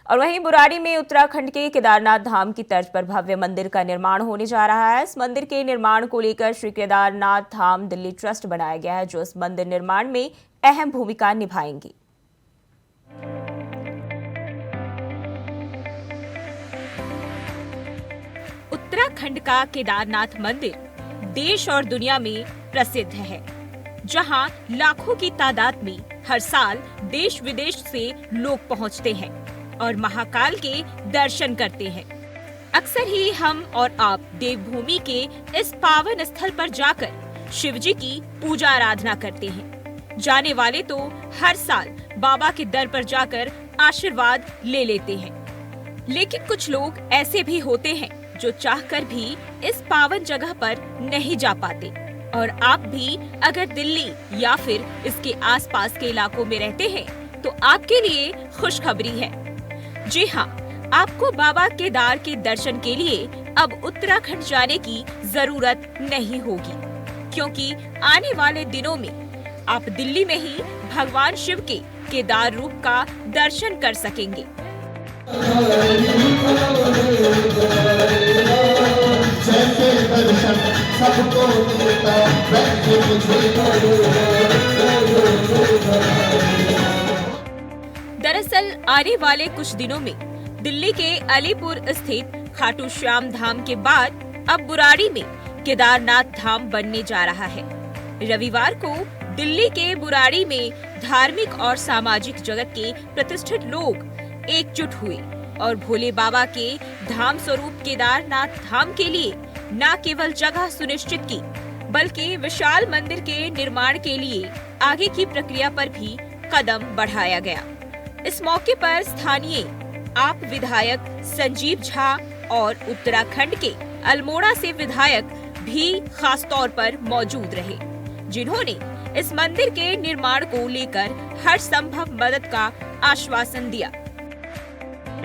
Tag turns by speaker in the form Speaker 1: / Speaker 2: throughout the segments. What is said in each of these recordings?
Speaker 1: और वहीं बुराड़ी में उत्तराखंड के केदारनाथ धाम की तर्ज पर भव्य मंदिर का निर्माण होने जा रहा है। इस मंदिर के निर्माण को लेकर श्री केदारनाथ धाम दिल्ली ट्रस्ट बनाया गया है, जो इस मंदिर निर्माण में अहम भूमिका निभाएंगी। उत्तराखंड का केदारनाथ मंदिर देश और दुनिया में प्रसिद्ध है, जहां लाखों की तादाद में हर साल देश विदेश से लोग पहुंचते हैं और महाकाल के दर्शन करते हैं। अक्सर ही हम और आप देवभूमि के इस पावन स्थल पर जाकर शिवजी की पूजा आराधना करते हैं। जाने वाले तो हर साल बाबा के दर पर जाकर आशीर्वाद ले लेते हैं, लेकिन कुछ लोग ऐसे भी होते हैं जो चाहकर भी इस पावन जगह पर नहीं जा पाते। और आप भी अगर दिल्ली या फिर इसके आसपास के इलाकों में रहते हैं तो आपके लिए खुशखबरी है। जी हाँ, आपको बाबा केदार के दर्शन के लिए अब उत्तराखंड जाने की जरूरत नहीं होगी, क्योंकि आने वाले दिनों में आप दिल्ली में ही भगवान शिव के केदार रूप का दर्शन कर सकेंगे। दरअसल आने वाले कुछ दिनों में दिल्ली के अलीपुर स्थित खाटू श्याम धाम के बाद अब बुराड़ी में केदारनाथ धाम बनने जा रहा है। रविवार को दिल्ली के बुराड़ी में धार्मिक और सामाजिक जगत के प्रतिष्ठित लोग एकजुट हुए और भोले बाबा के धाम स्वरूप केदारनाथ धाम के लिए न केवल जगह सुनिश्चित की, बल्कि विशाल मंदिर के निर्माण के लिए आगे की प्रक्रिया पर भी कदम बढ़ाया गया। इस मौके पर स्थानीय आप विधायक संजीव झा और उत्तराखंड के अल्मोड़ा से विधायक भी खास तौर पर मौजूद रहे, जिन्होंने इस मंदिर के निर्माण को लेकर हर संभव मदद का आश्वासन दिया।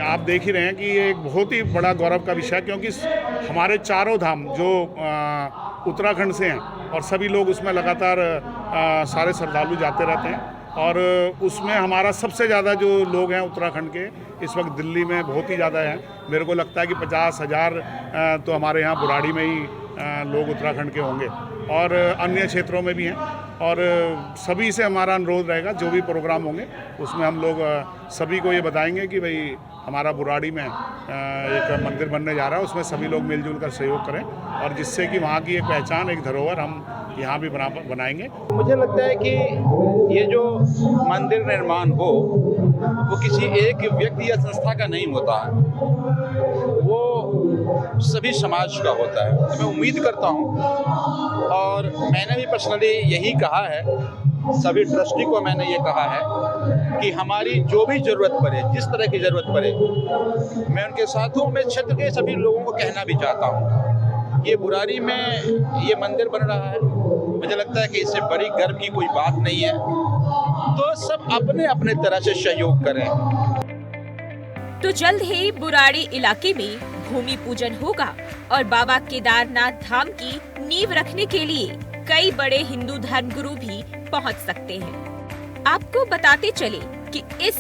Speaker 2: आप देख ही रहे हैं कि ये एक बहुत ही बड़ा गौरव का विषय है, क्योंकि हमारे चारों धाम जो उत्तराखंड से हैं और सभी लोग उसमें लगातार सारे श्रद्धालु जाते रहते हैं, और उसमें हमारा सबसे ज़्यादा जो लोग हैं उत्तराखंड के इस वक्त दिल्ली में बहुत ही ज़्यादा हैं। मेरे को लगता है कि 50,000 तो हमारे यहाँ बुराड़ी में ही लोग उत्तराखंड के होंगे, और अन्य क्षेत्रों में भी हैं। और सभी से हमारा अनुरोध रहेगा, जो भी प्रोग्राम होंगे उसमें हम लोग सभी को ये बताएंगे कि भाई हमारा बुराड़ी में एक मंदिर बनने जा रहा है, उसमें सभी लोग मिलजुल कर सहयोग करें, और जिससे कि वहाँ की एक पहचान, एक धरोहर हम यहाँ भी बनाएंगे।
Speaker 3: मुझे लगता है कि ये जो मंदिर निर्माण हो वो किसी एक व्यक्ति या संस्था का नहीं होता है, वो सभी समाज का होता है। तो मैं उम्मीद करता हूँ, और मैंने भी पर्सनली यही कहा है, सभी ट्रस्टी को मैंने ये कहा है कि हमारी जो भी ज़रूरत पड़े, जिस तरह की ज़रूरत पड़े, मैं उनके साथ हूँ। मैं क्षेत्र के सभी लोगों को कहना भी चाहता हूँ, ये बुराड़ी में ये मंदिर बन रहा है, मुझे लगता है कि इससे बड़ी गर्व की कोई बात नहीं है। तो सब अपने अपने तरह से सहयोग करें।
Speaker 1: तो जल्द ही बुराड़ी इलाके में भूमि पूजन होगा और बाबा केदारनाथ धाम की नींव रखने के लिए कई बड़े हिंदू धर्मगुरु भी पहुंच सकते हैं। आपको बताते चले कि इस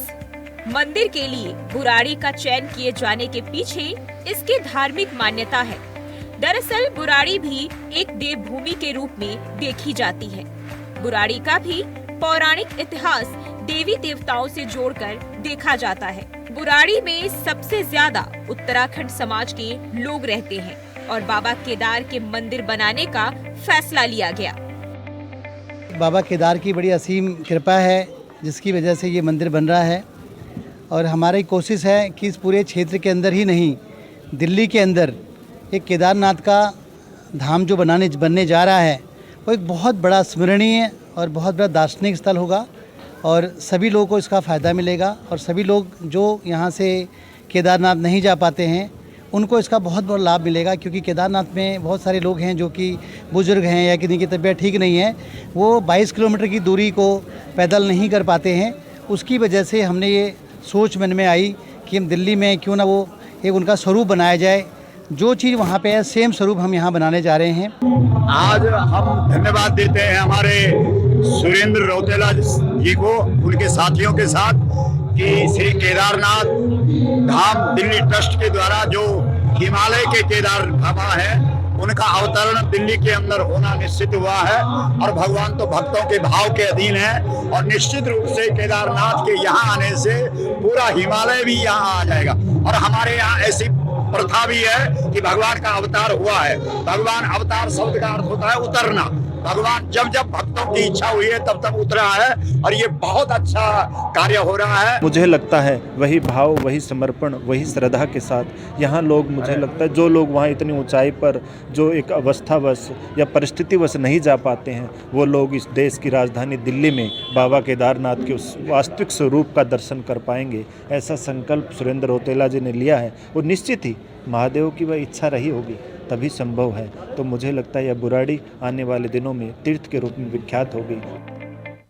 Speaker 1: मंदिर के लिए बुराड़ी का चयन किए जाने के पीछे इसकी धार्मिक मान्यता है। दरअसल बुराड़ी भी एक देवभूमि के रूप में देखी जाती है। बुराड़ी का भी पौराणिक इतिहास देवी देवताओं से जोड़कर देखा जाता है। बुराड़ी में सबसे ज्यादा उत्तराखंड समाज के लोग रहते हैं और बाबा केदार के मंदिर बनाने का फैसला लिया गया।
Speaker 4: बाबा केदार की बड़ी असीम कृपा है, जिसकी वजह से ये मंदिर बन रहा है, और हमारी कोशिश है कि इस पूरे क्षेत्र के अंदर ही नहीं, दिल्ली के अंदर एक केदारनाथ का धाम जो बनने जा रहा है, वो एक बहुत बड़ा स्मरणीय और बहुत बड़ा दार्शनिक स्थल होगा, और सभी लोगों को इसका फ़ायदा मिलेगा। और सभी लोग जो यहाँ से केदारनाथ नहीं जा पाते हैं उनको इसका बहुत बड़ा लाभ मिलेगा, क्योंकि केदारनाथ में बहुत सारे लोग हैं जो कि बुज़ुर्ग हैं या किसी की तबीयत ठीक नहीं है, वो 22 किलोमीटर की दूरी को पैदल नहीं कर पाते हैं। उसकी वजह से हमने ये सोच मन में आई कि हम दिल्ली में क्यों ना वो एक उनका स्वरूप बनाया जाए, जो चीज़ वहाँ पे है सेम स्वरूप हम यहाँ बनाने जा रहे हैं।
Speaker 5: आज हम धन्यवाद देते हैं हमारे सुरेंद्र रौतेला जी को, उनके साथियों के साथ, कि श्री केदारनाथ दिल्ली ट्रस्ट के द्वारा जो हिमालय के केदार बाबा है उनका अवतरण दिल्ली के अंदर होना निश्चित हुआ है और भगवान तो भक्तों के भाव के अधीन है और निश्चित रूप से केदारनाथ के यहाँ आने से पूरा हिमालय भी यहाँ आ जाएगा। और हमारे यहाँ ऐसी प्रथा भी है कि भगवान का अवतार हुआ है। भगवान अवतार शब्द का अर्थ होता है उतरना। भगवान जब जब भक्तों की इच्छा हुई है तब तब उतरा है और ये बहुत अच्छा कार्य हो रहा है।
Speaker 6: मुझे लगता है वही भाव, वही समर्पण, वही श्रद्धा के साथ यहाँ लोग, मुझे लगता है जो लोग वहाँ इतनी ऊंचाई पर जो एक अवस्थावश या परिस्थितिवश नहीं जा पाते हैं, वो लोग इस देश की राजधानी दिल्ली में बाबा केदारनाथ के उस वास्तविक स्वरूप का दर्शन कर पाएंगे। ऐसा संकल्प सुरेंद्र रौतेला जी ने लिया है और निश्चित ही महादेव की वह इच्छा रही होगी तभी संभव है। तो मुझे लगता है यह बुराड़ी आने वाले दिनों में तीर्थ के रूप में विख्यात होगी।